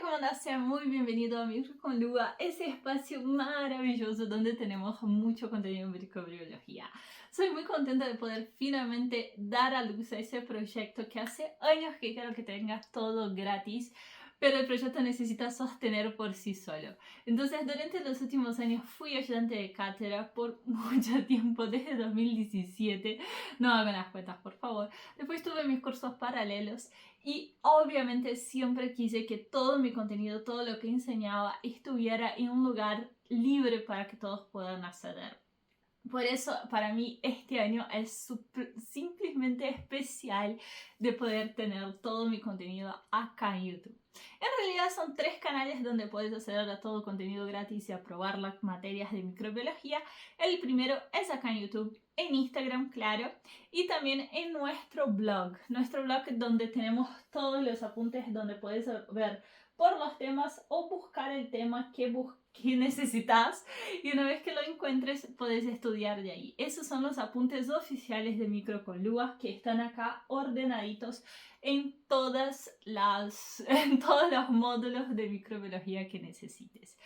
¿cómo andás? Sea muy bienvenido a Micro con Lua, ese espacio maravilloso donde tenemos mucho contenido en microbiología. Soy muy contenta de poder finalmente dar a luz a ese proyecto que hace años que quiero que tengas todo gratis, pero el proyecto necesita sostener por sí solo. Entonces, durante los últimos años fui ayudante de cátedra por mucho tiempo, desde 2017. No hagan las cuentas, por favor. Después tuve mis cursos paralelos. Y obviamente siempre quise que todo mi contenido, todo lo que enseñaba, estuviera en un lugar libre para que todos puedan acceder. Por eso para mí este año es simplemente especial de poder tener todo mi contenido acá en YouTube. En realidad son 3 canales donde puedes acceder a todo contenido gratis y aprobar las materias de microbiología. El primero es acá en YouTube, en Instagram, claro, y también en nuestro blog donde tenemos todos los apuntes donde puedes ver por los temas o buscar el tema que necesitas, y una vez que lo encuentres puedes estudiar de ahí. Esos son los apuntes oficiales de Micro con Lua que están acá ordenaditos en en todos los módulos de microbiología que necesites.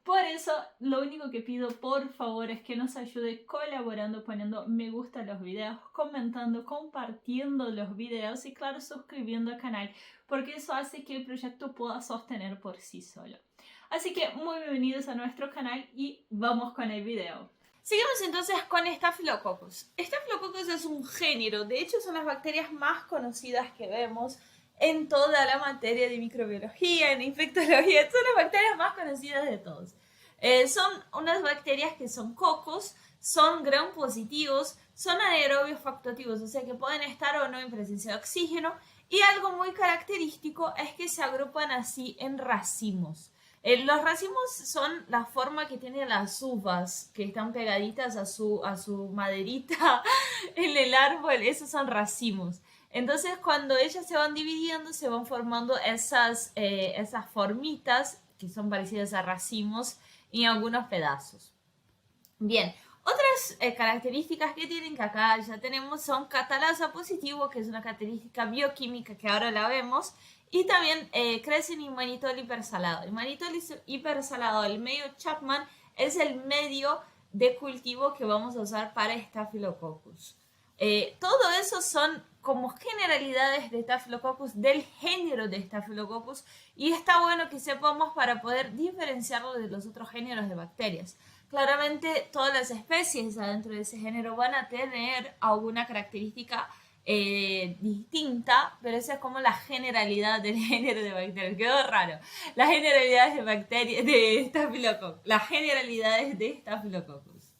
Por eso, lo único que pido, por favor, es que nos ayude colaborando, poniendo me gusta a los videos, comentando, compartiendo los videos y, claro, suscribiendo al canal, porque eso hace que el proyecto pueda sostener por sí solo. Así que muy bienvenidos a nuestro canal y vamos con el video. Seguimos entonces con Staphylococcus. Staphylococcus es un género, de hecho son las bacterias más conocidas que vemos en toda la materia de microbiología, en infectología, son las bacterias más conocidas de todos. Son unas bacterias que son cocos, son gram positivos, son anaerobios facultativos, o sea que pueden estar o no en presencia de oxígeno, y algo muy característico es que se agrupan así en racimos. Los racimos son la forma que tienen las uvas que están pegaditas a su maderita en el árbol. Esos son racimos. Entonces, cuando ellas se van dividiendo, se van formando esas formitas que son parecidas a racimos en algunos pedazos. Bien, otras características que tienen, que acá ya tenemos, son catalasa positivo, que es una característica bioquímica que ahora la vemos, y también crecen en manitol hipersalado. El manitol hipersalado, el medio Chapman, es el medio de cultivo que vamos a usar para Staphylococcus. Todo eso son como generalidades de Staphylococcus, del género de Staphylococcus, y está bueno que sepamos para poder diferenciarlo de los otros géneros de bacterias. Claramente todas las especies adentro de ese género van a tener alguna característica distinta, pero esa es como la generalidad del género de bacterias. Quedó raro. Las generalidades de bacterias de Staphylococcus. Las generalidades de Staphylococcus.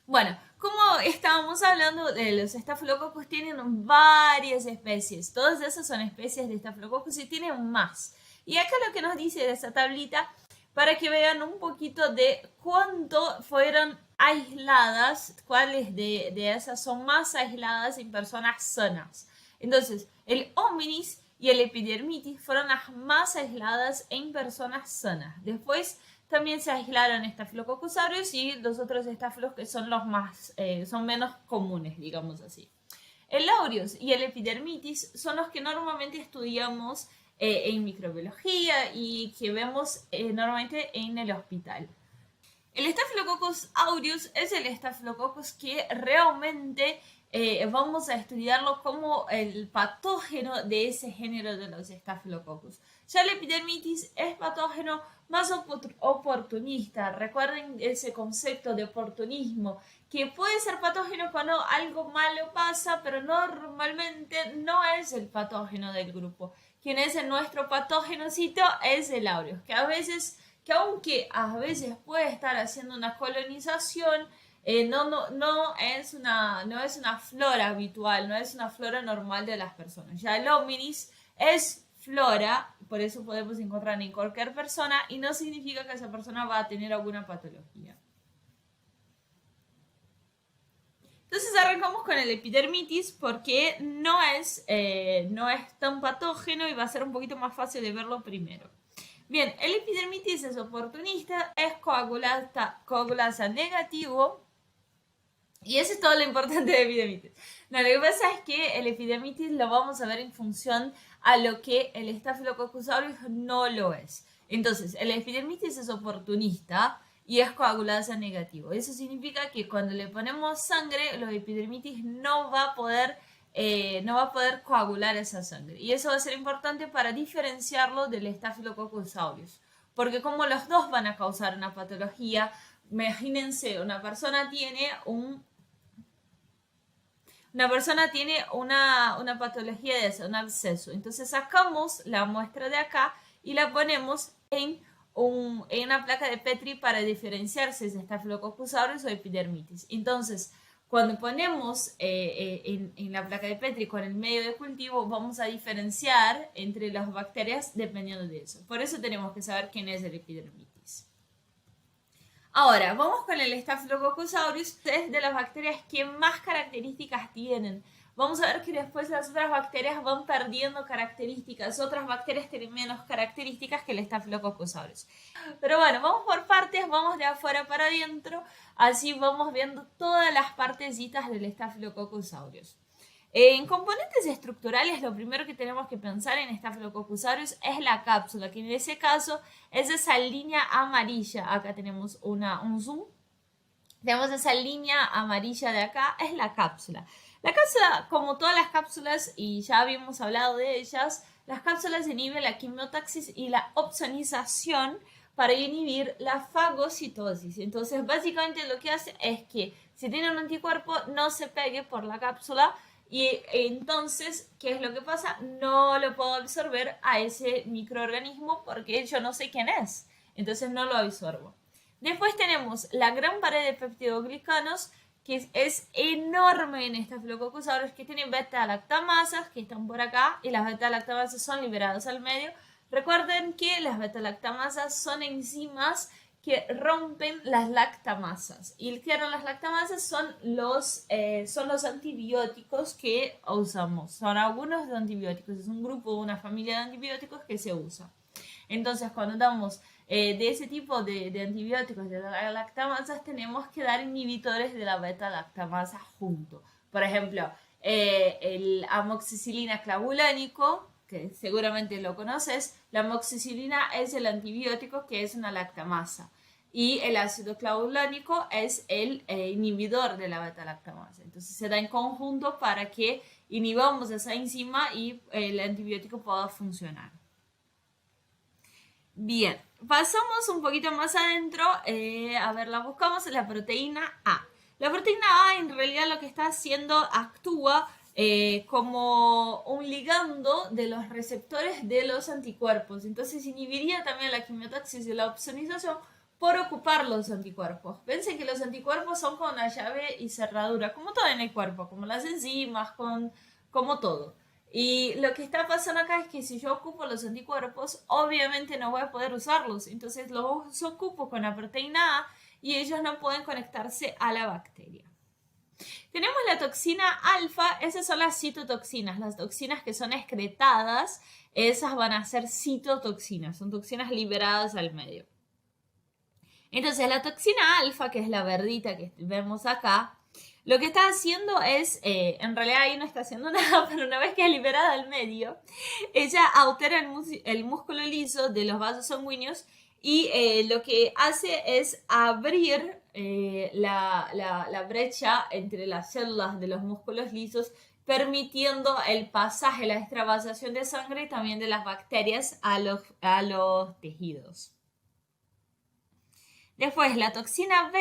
Bueno, como estábamos hablando, de los Staphylococcus tienen varias especies. Todas esas son especies de Staphylococcus y tienen más. Y acá lo que nos dice de esa tablita, para que vean un poquito de cuánto fueron aisladas, cuáles de esas son más aisladas en personas sanas. Entonces, el hominis y el epidermitis fueron las más aisladas en personas sanas. Después también se aislaron Staphylococcus aureus y los otros estafilos que son los más, son menos comunes, digamos así. El aureus y el epidermitis son los que normalmente estudiamos en microbiología y que vemos normalmente en el hospital. El Staphylococcus aureus es el Staphylococcus que realmente vamos a estudiarlo como el patógeno de ese género de los Staphylococcus. Ya el epidermitis es patógeno más oportunista. Recuerden ese concepto de oportunismo, que puede ser patógeno cuando algo malo pasa, pero normalmente no es el patógeno del grupo. Quien es nuestro patógenocito es el aureus, que aunque a veces puede estar haciendo una colonización, no es una flora habitual, no es una flora normal de las personas. Ya el hominis es flora, por eso podemos encontrar en cualquier persona y no significa que esa persona va a tener alguna patología. Entonces arrancamos con el epidermitis porque no es tan patógeno y va a ser un poquito más fácil de verlo primero. Bien, el epidermitis es oportunista, es coagulasa negativo, Y eso es todo lo importante de epidermitis. No, lo que pasa es que el epidermitis lo vamos a ver en función a lo que el Staphylococcus aureus no lo es. Entonces, el epidermitis es oportunista y es coagulasa negativo. Eso significa que cuando le ponemos sangre, los epidermitis no va a poder coagular esa sangre. Y eso va a ser importante para diferenciarlo del Staphylococcus aureus. Porque como los dos van a causar una patología, imagínense, una persona tiene una patología de eso, un absceso. Entonces sacamos la muestra de acá y la ponemos en una placa de Petri para diferenciar si es Staphylococcus aureus o epidermitis. Entonces, cuando ponemos en la placa de Petri con el medio de cultivo, vamos a diferenciar entre las bacterias dependiendo de eso. Por eso tenemos que saber quién es el epidermitis. Ahora, vamos con el Staphylococcus aureus, es de las bacterias que más características tienen. Vamos a ver que después las otras bacterias van perdiendo características, otras bacterias tienen menos características que el Staphylococcus aureus. Pero bueno, vamos por partes, vamos de afuera para adentro, así vamos viendo todas las partecitas del Staphylococcus aureus. En componentes estructurales, lo primero que tenemos que pensar en Staphylococcus aureus es la cápsula, que en ese caso es esa línea amarilla. Acá tenemos un zoom. Tenemos esa línea amarilla de acá, es la cápsula. La cápsula, como todas las cápsulas, y ya habíamos hablado de ellas, las cápsulas inhiben la quimiotaxis y la opsonización para inhibir la fagocitosis. Entonces, básicamente lo que hace es que si tiene un anticuerpo, no se pegue por la cápsula. Y entonces, ¿qué es lo que pasa? No lo puedo absorber a ese microorganismo porque yo no sé quién es. Entonces no lo absorbo. Después tenemos la gran pared de peptidoglicanos, que es enorme en Staphylococcus aureus, que tienen beta-lactamasas, que están por acá, y las beta-lactamasas son liberadas al medio. Recuerden que las beta-lactamasas son enzimas que rompen las lactamasas. Y que las lactamasas son los antibióticos que usamos. Son algunos de antibióticos. Es un grupo, una familia de antibióticos que se usa. Entonces, cuando damos de ese tipo de antibióticos de la lactamasas, tenemos que dar inhibidores de la beta-lactamasa junto. Por ejemplo, el amoxicilina clavulánico, que seguramente lo conoces, la amoxicilina es el antibiótico que es una lactamasa y el ácido clavulánico es el inhibidor de la beta-lactamasa. Entonces se da en conjunto para que inhibamos esa enzima y el antibiótico pueda funcionar. Bien, pasamos un poquito más adentro, a ver, la buscamos, la proteína A. La proteína A en realidad lo que está haciendo, actúa como un ligando de los receptores de los anticuerpos. Entonces inhibiría también la quimiotaxis y la opsonización por ocupar los anticuerpos. Piensen que los anticuerpos son con una llave y cerradura, como todo en el cuerpo, como las enzimas, como todo. Y lo que está pasando acá es que si yo ocupo los anticuerpos, obviamente no voy a poder usarlos. Entonces los ocupo con la proteína A y ellos no pueden conectarse a la bacteria. Tenemos la toxina alfa, esas son las citotoxinas, las toxinas que son excretadas, esas van a ser citotoxinas, son toxinas liberadas al medio. Entonces la toxina alfa, que es la verdita que vemos acá, lo que está haciendo es, en realidad ahí no está haciendo nada, pero una vez que es liberada al medio, ella altera el músculo liso de los vasos sanguíneos y lo que hace es abrir la brecha entre las células de los músculos lisos, permitiendo el pasaje, la extravasación de sangre y también de las bacterias a los tejidos. Después, la toxina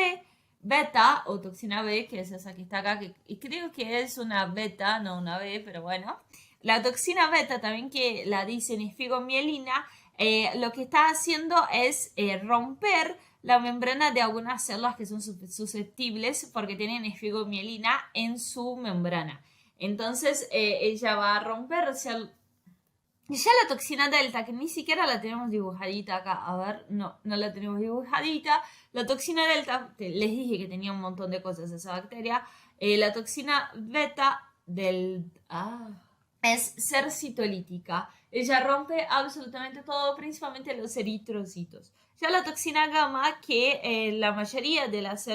beta o toxina B, que es esa que está acá, y creo que es una beta, no una B, pero bueno. La toxina beta, también que la dicen esfigomielina, lo que está haciendo es romper la membrana de algunas células que son susceptibles porque tienen esfigomielina en su membrana. Entonces, ella va a romper ya la toxina delta, que ni siquiera la tenemos dibujadita acá. A ver, no la tenemos dibujadita. La toxina delta, les dije que tenía un montón de cosas esa bacteria. La toxina beta es ser citolítica. ella rompe absolutamente todo, principalmente los eritrocitos. Ya la toxina gamma, que la mayoría de las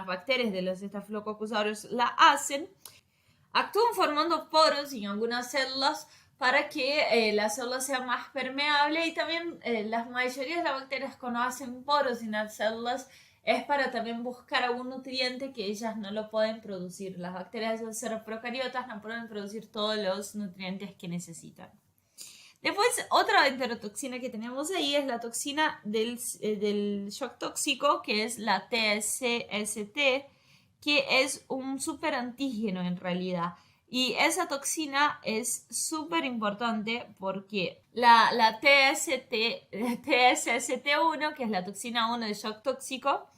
bacterias de los Staphylococcus aureus la hacen, actúan formando poros en algunas células para que la célula sea más permeable, y también la mayoría de las bacterias cuando hacen poros en las células es para también buscar algún nutriente que ellas no lo pueden producir. Las bacterias al ser procariotas no pueden producir todos los nutrientes que necesitan. Después, otra enterotoxina que tenemos ahí es la toxina del shock tóxico, que es la TSST, que es un superantígeno en realidad. Y esa toxina es súper importante porque la TSST1, que es la toxina 1 de shock tóxico,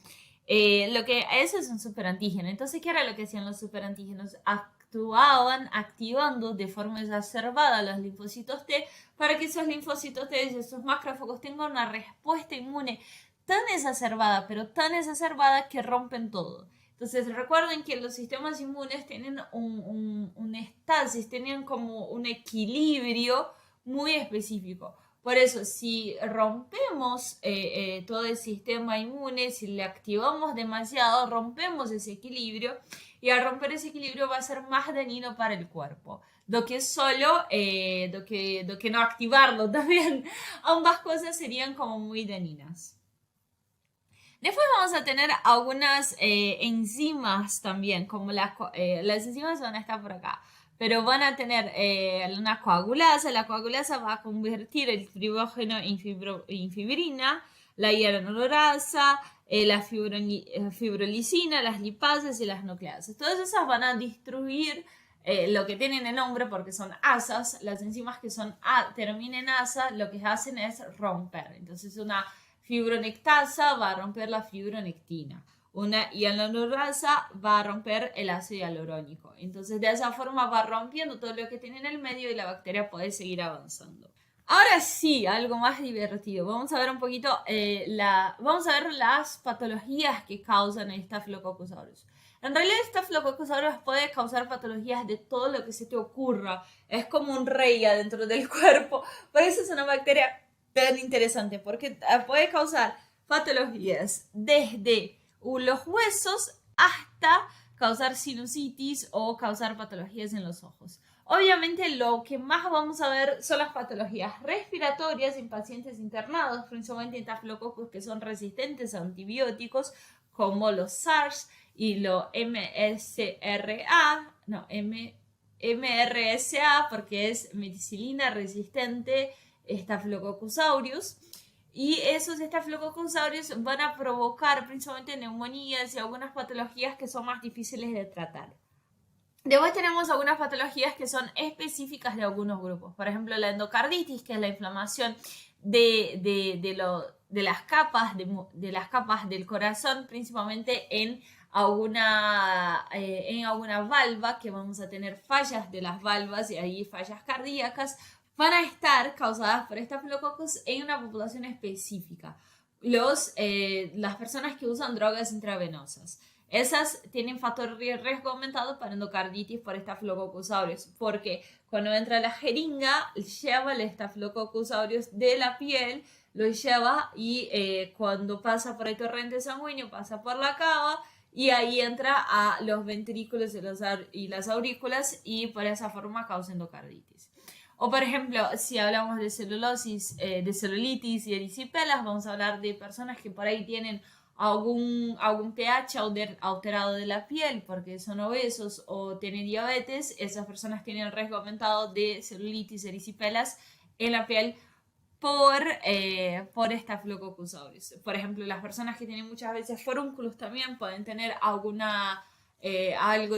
lo que eso es un superantígeno. Entonces, ¿qué era lo que hacían los superantígenos? Actuaban activando de forma exacerbada los linfocitos T para que esos linfocitos T y esos macrófagos tengan una respuesta inmune tan exacerbada, pero tan exacerbada que rompen todo. Entonces recuerden que los sistemas inmunes tienen un estasis, tienen como un equilibrio muy específico. Por eso, si rompemos todo el sistema inmune, si le activamos demasiado, rompemos ese equilibrio, y al romper ese equilibrio va a ser más dañino para el cuerpo do que solo, do que no activarlo también. Ambas cosas serían como muy dañinas. Después vamos a tener algunas enzimas también, como las enzimas van a estar por acá, pero van a tener una coagulasa. La coagulasa va a convertir el fibrógeno en fibrina, la hyaluronasa, la fibrolisina, las lipasas y las nucleasas. Todas esas van a destruir lo que tienen el nombre porque son asas. Las enzimas que terminan en asa, lo que hacen es romper. Entonces una fibronectasa va a romper la fibronectina. Una hialuronasa va a romper el ácido hialurónico. Entonces de esa forma va rompiendo todo lo que tiene en el medio y la bacteria puede seguir avanzando. Ahora sí, algo más divertido. Vamos a ver un poquito, vamos a ver las patologías que causan el Staphylococcus aureus. En realidad el Staphylococcus aureus puede causar patologías de todo lo que se te ocurra. Es como un rey adentro del cuerpo. Por eso es una bacteria tan interesante, porque puede causar patologías desde los huesos hasta causar sinusitis o causar patologías en los ojos. Obviamente lo que más vamos a ver son las patologías respiratorias en pacientes internados, principalmente en Staphylococcus que son resistentes a antibióticos, como los SARS y los MRSA, porque es meticilina resistente Staphylococcus aureus. Y esos Staphylococcus aureus van a provocar principalmente neumonías y algunas patologías que son más difíciles de tratar. Después tenemos algunas patologías que son específicas de algunos grupos. Por ejemplo, la endocarditis, que es la inflamación de las capas del corazón, principalmente en alguna valva, que vamos a tener fallas de las valvas y ahí fallas cardíacas. Van a estar causadas por Staphylococcus en una población específica. Las personas que usan drogas intravenosas. Esas tienen factor de riesgo aumentado para endocarditis por Staphylococcus aureus, porque cuando entra la jeringa, lleva el Staphylococcus aureus de la piel, lo lleva y cuando pasa por el torrente sanguíneo, pasa por la cava y ahí entra a los ventrículos y las aurículas y por esa forma causa endocarditis. O por ejemplo, si hablamos de celulitis y erisipelas, vamos a hablar de personas que por ahí tienen algún pH alterado de la piel porque son obesos o tienen diabetes. Esas personas tienen riesgo aumentado de celulitis, erisipelas en la piel por Staphylococcus aureus. Por ejemplo, las personas que tienen muchas veces forúnculos también pueden tener algo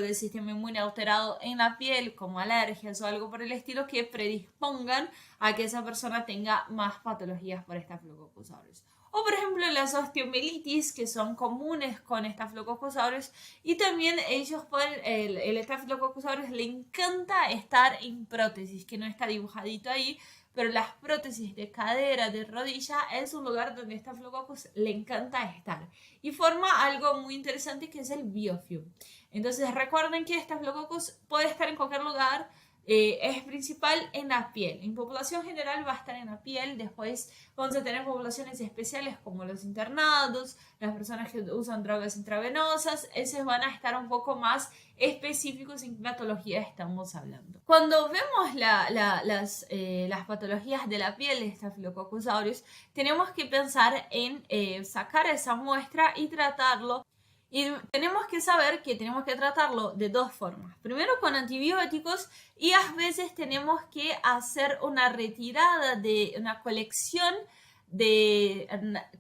del sistema inmune alterado en la piel, como alergias o algo por el estilo, que predispongan a que esa persona tenga más patologías por Staphylococcus aureus. O por ejemplo las osteomielitis, que son comunes con Staphylococcus aureus, y también ellos el Staphylococcus aureus le encanta estar en prótesis, que no está dibujadito ahí, pero las prótesis de cadera, de rodilla, es un lugar donde Staphylococcus le encanta estar. Y forma algo muy interesante que es el biofilm. Entonces recuerden que Staphylococcus puede estar en cualquier lugar, es principal en la piel. En población general va a estar en la piel. Después vamos a tener poblaciones especiales como los internados, las personas que usan drogas intravenosas. Esos van a estar un poco más específicos en qué patología estamos hablando. Cuando vemos las patologías de la piel de Staphylococcus aureus, tenemos que pensar en sacar esa muestra y tratarlo. Y tenemos que saber que tenemos que tratarlo de dos formas. Primero con antibióticos y a veces tenemos que hacer una retirada de una colección de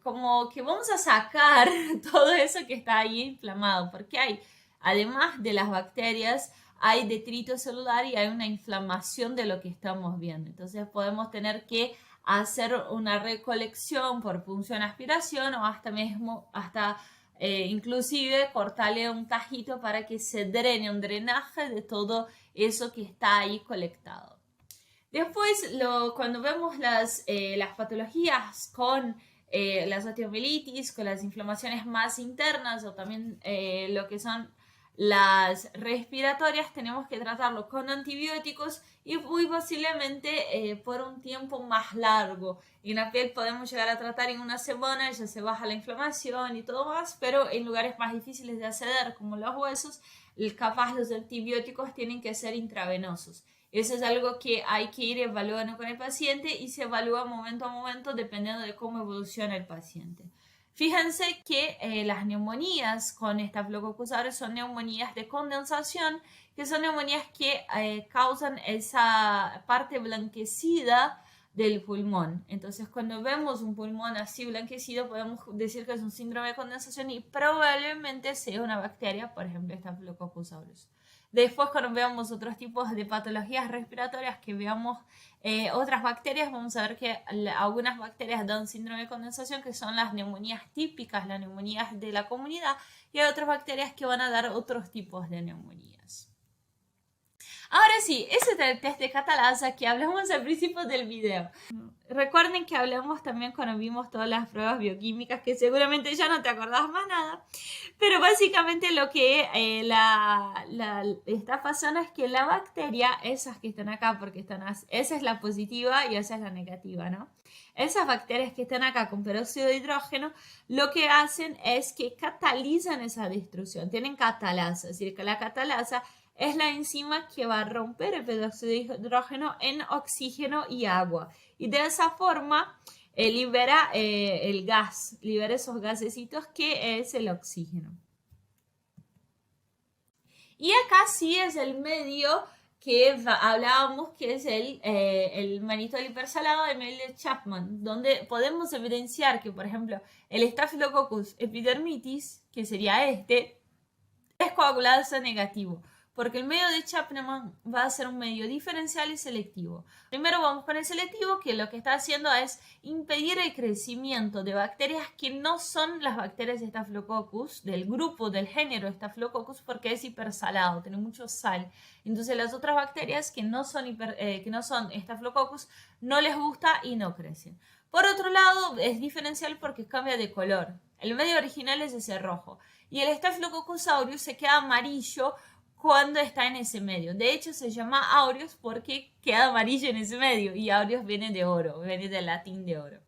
como que vamos a sacar todo eso que está ahí inflamado, porque hay, además de las bacterias, hay detrito celular y hay una inflamación de lo que estamos viendo. Entonces podemos tener que hacer una recolección por punción aspiración o hasta inclusive cortarle un tajito para que se drene, un drenaje de todo eso que está ahí colectado. Después, cuando vemos las patologías con las osteomielitis, con las inflamaciones más internas o también lo que son las respiratorias, tenemos que tratarlo con antibióticos y muy posiblemente por un tiempo más largo. En la piel podemos llegar a tratar en una semana, ya se baja la inflamación y todo más, pero en lugares más difíciles de acceder, como los huesos, capaz los antibióticos tienen que ser intravenosos. Eso es algo que hay que ir evaluando con el paciente y se evalúa momento a momento dependiendo de cómo evoluciona el paciente. Fíjense que las neumonías con Staphylococcus aureus son neumonías de condensación, que son neumonías que causan esa parte blanquecida del pulmón. Entonces, cuando vemos un pulmón así blanquecido, podemos decir que es un síndrome de condensación y probablemente sea una bacteria, por ejemplo, Staphylococcus aureus. Después, cuando veamos otros tipos de patologías respiratorias, que veamos otras bacterias, vamos a ver que algunas bacterias dan síndrome de condensación, que son las neumonías típicas, las neumonías de la comunidad, y hay otras bacterias que van a dar otros tipos de neumonías. Ahora sí, ese es el test de catalasa que hablamos al principio del video. Recuerden que hablamos también cuando vimos todas las pruebas bioquímicas, que seguramente ya no te acordás más nada, pero básicamente lo que está pasando es que la bacteria, esas que están acá, porque esa es la positiva y esa es la negativa, ¿no? Esas bacterias que están acá con peróxido de hidrógeno, lo que hacen es que catalizan esa destrucción, tienen catalasa, es decir, que la catalasa es la enzima que va a romper el peróxido de hidrógeno en oxígeno y agua. Y de esa forma libera el gas, libera esos gasecitos que es el oxígeno. Y acá sí es el medio que hablábamos, que es el manitol hipersalado de Meyle-Chapman, donde podemos evidenciar que, por ejemplo, el Staphylococcus epidermidis, que sería es coagulasa negativo, porque el medio de Chapman va a ser un medio diferencial y selectivo. Primero vamos con el selectivo, que lo que está haciendo es impedir el crecimiento de bacterias que no son las bacterias de Staphylococcus, del grupo, del género Staphylococcus, porque es hipersalado, tiene mucho sal. Entonces las otras bacterias que no son Staphylococcus no les gusta y no crecen. Por otro lado, es diferencial porque cambia de color. El medio original es ese rojo. Y el Staphylococcus aureus se queda amarillo cuando está en ese medio. De hecho, se llama aureus porque queda amarillo en ese medio. Y aureus viene de oro, viene del latín de oro.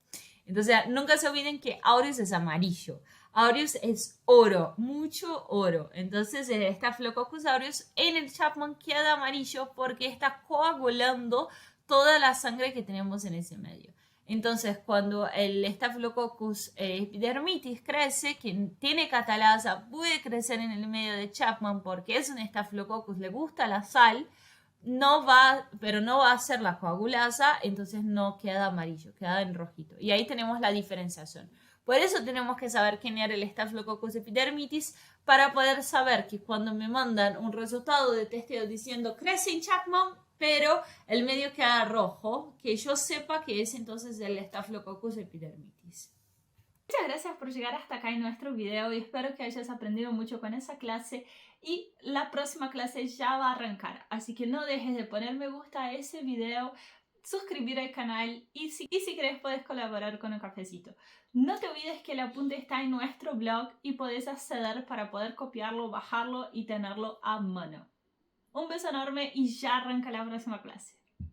Entonces, nunca se olviden que aureus es amarillo. Aureus es oro, mucho oro. Entonces, el Staphylococcus aureus en el Chapman queda amarillo porque está coagulando toda la sangre que tenemos en ese medio. Entonces, cuando el Staphylococcus epidermidis crece, que tiene catalasa, puede crecer en el medio de Chapman porque es un Staphylococcus, le gusta la sal, pero no va a ser la coagulasa, entonces no queda amarillo, queda en rojito. Y ahí tenemos la diferenciación. Por eso tenemos que saber quién era el Staphylococcus epidermidis para poder saber que cuando me mandan un resultado de testeo diciendo crece en Chapman, pero el medio queda rojo, que yo sepa que es entonces el Staphylococcus epidermidis. Muchas gracias por llegar hasta acá en nuestro video y espero que hayas aprendido mucho con esa clase y la próxima clase ya va a arrancar, así que no dejes de poner me gusta a ese video, suscribir al canal y si querés puedes colaborar con un cafecito. No te olvides que el apunte está en nuestro blog y podés acceder para poder copiarlo, bajarlo y tenerlo a mano. Un beso enorme y ya arranca la próxima clase.